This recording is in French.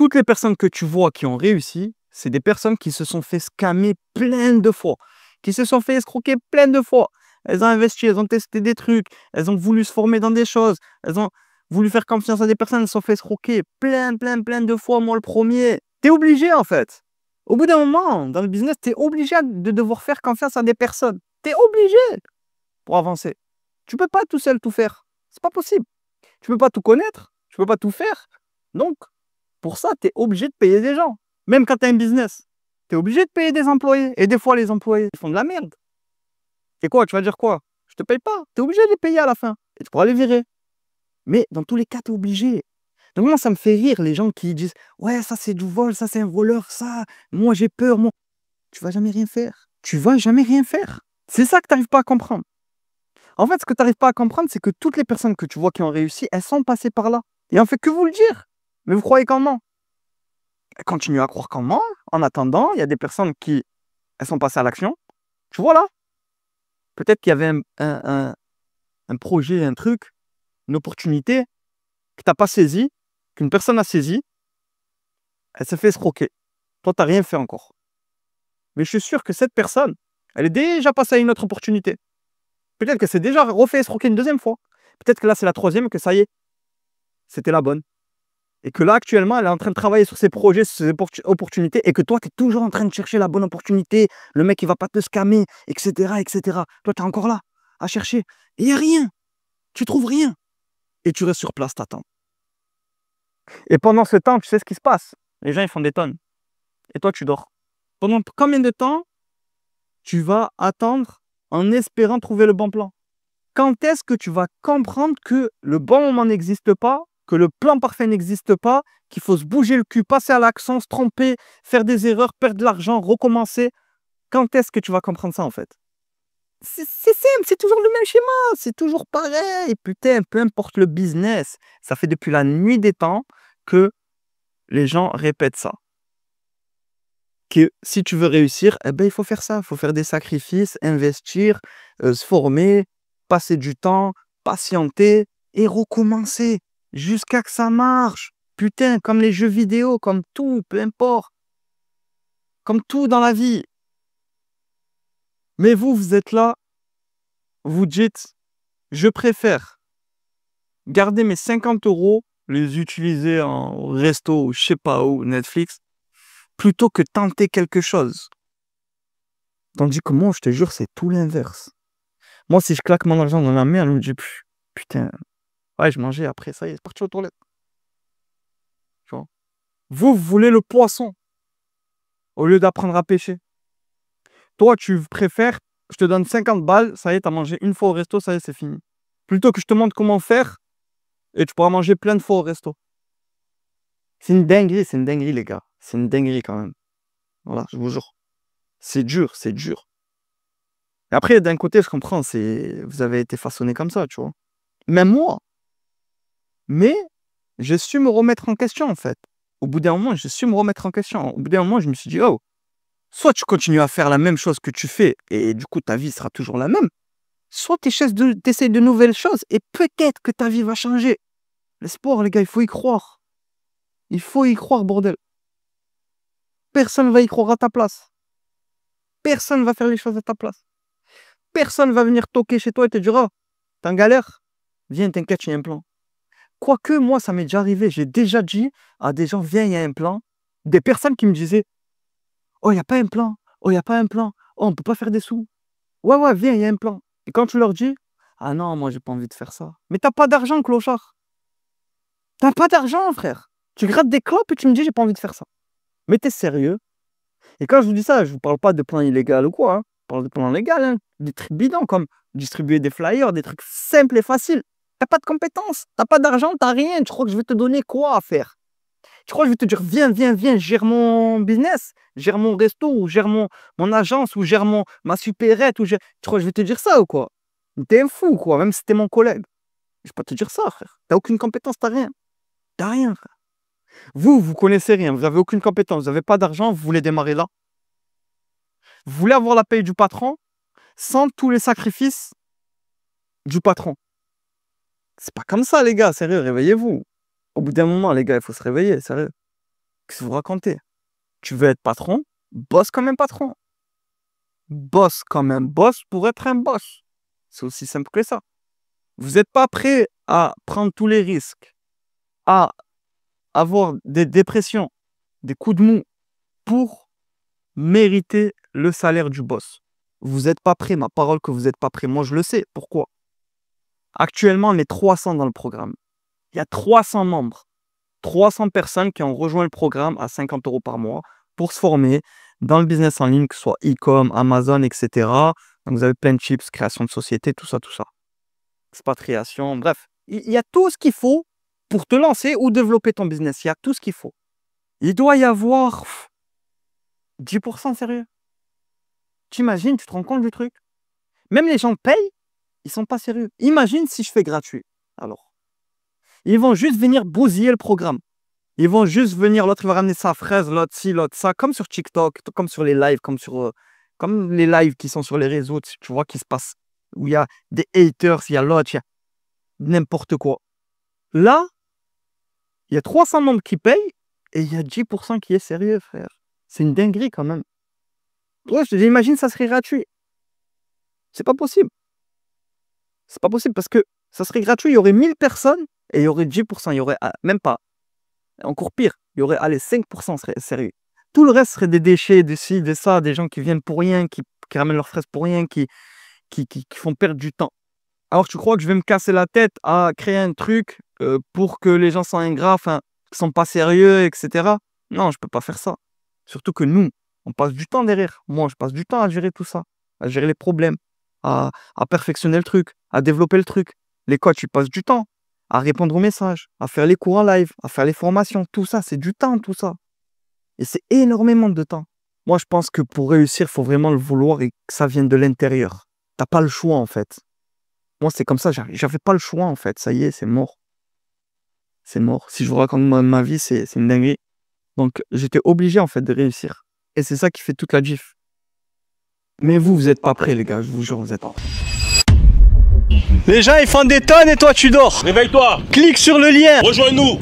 toutes les personnes que tu vois qui ont réussi, c'est des personnes qui se sont fait scammer plein de fois, qui se sont fait escroquer plein de fois. Elles ont investi, elles ont testé des trucs, elles ont voulu se former dans des choses, elles ont voulu faire confiance à des personnes, elles se sont fait escroquer plein de fois, moi le premier. T'es obligé en fait. Au bout d'un moment, dans le business, t'es obligé de devoir faire confiance à des personnes. T'es obligé pour avancer. Tu peux pas tout seul tout faire. C'est pas possible. Tu peux pas tout connaître, tu peux pas tout faire. Donc, pour ça, tu es obligé de payer des gens. Même quand tu as un business, tu es obligé de payer des employés. Et des fois, les employés, ils font de la merde. Et quoi, tu vas dire quoi? Je te paye pas. Tu es obligé de les payer à la fin. Et tu pourras les virer. Mais dans tous les cas, tu es obligé. Donc moi, ça me fait rire les gens qui disent ouais, ça c'est du vol, ça c'est un voleur, ça, moi j'ai peur, moi. Tu vas jamais rien faire. Tu vas jamais rien faire. C'est ça que tu n'arrives pas à comprendre. En fait, ce que tu n'arrives pas à comprendre, c'est que toutes les personnes que tu vois qui ont réussi, elles sont passées par là. Et on fait que vous le dire. Mais vous croyez qu'en ment. Continuez à croire qu'en ment. En attendant, il y a des personnes qui elles sont passées à l'action. Tu vois là, peut-être qu'il y avait un projet, un truc, une opportunité que tu n'as pas saisi, qu'une personne a saisi, elle s'est fait escroquer. Toi, tu n'as rien fait encore. Mais je suis sûr que cette personne, elle est déjà passée à une autre opportunité. Peut-être qu'elle s'est déjà refait escroquer une deuxième fois. Peut-être que là, c'est la troisième, que ça y est, c'était la bonne. Et que là, actuellement, elle est en train de travailler sur ses projets, sur ses opportunités, et que toi, tu es toujours en train de chercher la bonne opportunité, le mec, il va pas te scammer, etc., etc. Toi, tu es encore là, à chercher. Et il n'y a rien. Tu trouves rien. Et tu restes sur place, t'attends. Et pendant ce temps, tu sais ce qui se passe. Les gens, ils font des tonnes. Et toi, tu dors. Pendant combien de temps tu vas attendre en espérant trouver le bon plan? Quand est-ce que tu vas comprendre que le bon moment n'existe pas, que le plan parfait n'existe pas, qu'il faut se bouger le cul, passer à l'action, se tromper, faire des erreurs, perdre de l'argent, recommencer? Quand est-ce que tu vas comprendre ça en fait? C'est simple, c'est toujours le même schéma, c'est toujours pareil. Putain, peu importe le business, ça fait depuis la nuit des temps que les gens répètent ça. Que si tu veux réussir, eh ben, il faut faire ça, il faut faire des sacrifices, investir, se former, passer du temps, patienter et recommencer jusqu'à que ça marche. Putain, comme les jeux vidéo, comme tout, peu importe. Comme tout dans la vie. Mais vous, vous êtes là, vous dites, je préfère garder mes 50 euros, les utiliser en resto ou je sais pas où, Netflix, plutôt que tenter quelque chose. Tandis que moi, je te jure, c'est tout l'inverse. Moi, si je claque mon argent dans la mer, je me dis, putain, ouais, je mangeais après, ça y est, c'est parti aux toilettes. Tu vois. Vous voulez le poisson au lieu d'apprendre à pêcher. Toi, tu préfères, je te donne 50 balles, ça y est, t'as mangé une fois au resto, ça y est, c'est fini. Plutôt que je te montre comment faire et tu pourras manger plein de fois au resto. C'est une dinguerie, les gars. C'est une dinguerie quand même. Voilà, je vous jure. C'est dur, c'est dur. Et après, d'un côté, je comprends, vous avez été façonné comme ça, tu vois. Même moi. Mais j'ai su me remettre en question, en fait. Au bout d'un moment, j'ai su me remettre en question. Au bout d'un moment, je me suis dit, oh, soit tu continues à faire la même chose que tu fais et du coup, ta vie sera toujours la même, soit tu essaies de nouvelles choses et peut-être que ta vie va changer. Le sport, les gars, il faut y croire. Il faut y croire, bordel. Personne ne va y croire à ta place. Personne ne va faire les choses à ta place. Personne va venir toquer chez toi et te dire, oh, t'es en galère? Viens, t'inquiète, il y a un plan. Quoique, moi, ça m'est déjà arrivé. J'ai déjà dit à des gens, viens, il y a un plan. Des personnes qui me disaient, oh, il n'y a pas un plan. Oh, il n'y a pas un plan. Oh, on ne peut pas faire des sous. Ouais, ouais, viens, il y a un plan. Et quand tu leur dis, ah non, moi, j'ai pas envie de faire ça. Mais t'as pas d'argent, clochard. T'as pas d'argent, frère. Tu grattes des clopes et tu me dis, j'ai pas envie de faire ça. Mais t'es sérieux? Et quand je vous dis ça, je vous parle pas de plan illégal ou quoi. Hein. Je parle de plan légal. Hein. Des trucs bidons comme distribuer des flyers, des trucs simples et faciles. T'as pas de compétences, t'as pas d'argent, t'as rien. Tu crois que je vais te donner quoi à faire? Tu crois que je vais te dire, viens, viens, viens, gère mon business, gère mon resto, ou gère mon agence, ou gère ma supérette, ou gère... Tu crois que je vais te dire ça ou quoi? T'es un fou, quoi, même si t'es mon collègue. Je vais pas te dire ça, frère. T'as aucune compétence, t'as rien. T'as rien, frère. Vous connaissez rien, vous avez aucune compétence, vous n'avez pas d'argent, vous voulez démarrer là. Vous voulez avoir la paye du patron sans tous les sacrifices du patron. C'est pas comme ça, les gars, sérieux, réveillez-vous. Au bout d'un moment, les gars, il faut se réveiller, sérieux. Qu'est-ce que vous racontez? Tu veux être patron? Bosse comme un patron. Bosse comme un boss pour être un boss. C'est aussi simple que ça. Vous n'êtes pas prêt à prendre tous les risques, à avoir des dépressions, des coups de mou pour mériter le salaire du boss. Vous n'êtes pas prêt, ma parole que vous n'êtes pas prêt. Moi, je le sais. Pourquoi? Actuellement, on est 300 dans le programme. Il y a 300 membres. 300 personnes qui ont rejoint le programme à 50 € par mois pour se former dans le business en ligne, que ce soit e-com, Amazon, etc. Donc, vous avez plein de chips, création de société, tout ça. Expatriation, bref. Il y a tout ce qu'il faut pour te lancer ou développer ton business. Il y a tout ce qu'il faut. Il doit y avoir 10% sérieux. T'imagines, tu te rends compte du truc? Même les gens payent, ils sont pas sérieux. Imagine si je fais gratuit. Alors, ils vont juste venir bousiller le programme. Ils vont juste venir, l'autre il va ramener sa fraise, l'autre ci, l'autre ça, comme sur TikTok, comme sur les lives, comme les lives qui sont sur les réseaux, tu vois, qui se passent, où il y a des haters, il y a l'autre, il y a n'importe quoi. Là, il y a 300 membres qui payent et il y a 10% qui est sérieux, frère. C'est une dinguerie quand même. Ouais, j'imagine ça serait gratuit. C'est pas possible. C'est pas possible parce que ça serait gratuit, il y aurait 1000 personnes et il y aurait 10%, il y aurait même pas. Encore pire, il y aurait, allez, 5% serait sérieux. Tout le reste serait des déchets, de ci, de ça, des gens qui viennent pour rien, qui ramènent leurs fraises pour rien, qui font perdre du temps. Alors tu crois que je vais me casser la tête à créer un truc pour que les gens soient ingrats, enfin, qui sont pas sérieux, etc. Non, je peux pas faire ça. Surtout que nous, on passe du temps derrière. Moi, je passe du temps à gérer tout ça, à gérer les problèmes, à perfectionner le truc, à développer le truc. Les coachs, ils passent du temps à répondre aux messages, à faire les cours en live, à faire les formations. Tout ça, c'est du temps, tout ça. Et c'est énormément de temps. Moi, je pense que pour réussir, il faut vraiment le vouloir et que ça vienne de l'intérieur. T'as pas le choix, en fait. Moi, c'est comme ça. J'avais pas le choix, en fait. Ça y est, c'est mort. C'est mort. Si je vous raconte ma vie, c'est une dinguerie. Donc, j'étais obligé, en fait, de réussir. Et c'est ça qui fait toute la diff. Mais vous n'êtes pas prêts, les gars. Je vous jure, vous n'êtes pas prêts. Les gens, ils font des tonnes et toi, tu dors. Réveille-toi. Clique sur le lien. Rejoins-nous.